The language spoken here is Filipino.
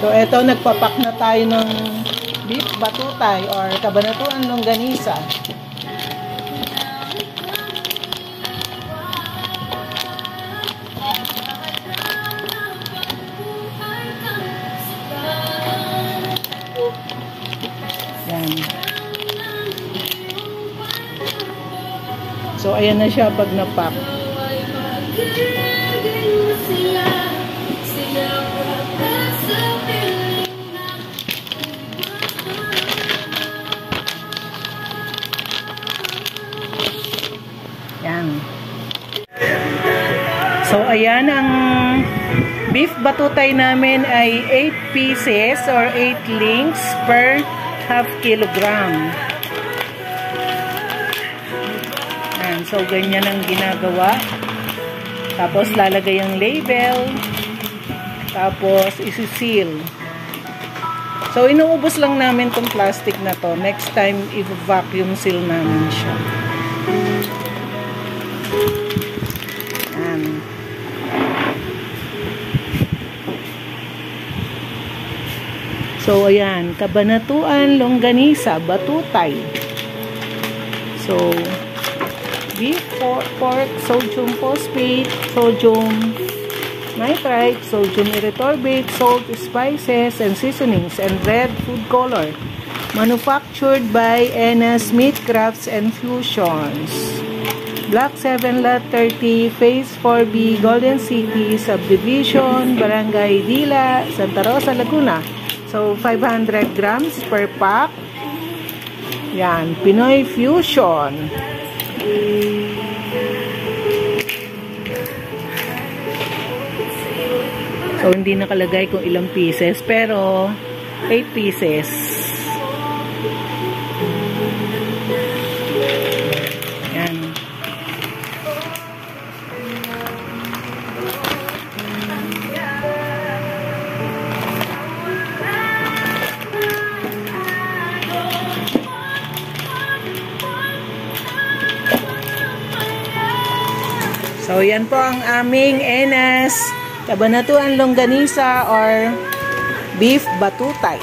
So, eto, nagpapak na tayo ng beef batutay or Cabanatuan Longganisa. Yan. So, ayan na siya pag napak. Yan. So, ayan ang beef batutay namin ay 8 pieces or 8 links per half kilogram. Yan. So, ganyan ang ginagawa. Tapos, lalagay ang label. Tapos, isi-seal. So, inuubos lang namin tong plastic na to. Next time, i-vacuum seal namin siya. Yan. So, ayan. Cabanatuan Longganisa, batutay. So, beef, pork, sodium phosphate, sodium nitrite, sodium erythorbate, salt, spices, and seasonings, and red food color. Manufactured by Enas Meat Crafts and Fusions. Block 7, Lot 30, Phase 4B, Golden City, Subdivision, Barangay Dila, Santa Rosa, Laguna. So, 500 grams per pack. Yan, Pinoy Fusion. So, hindi nakalagay kung ilang pieces, pero 8 pieces. Yan. So, yan po ang aming Enas Cabanatuan Longganisa or beef batutay.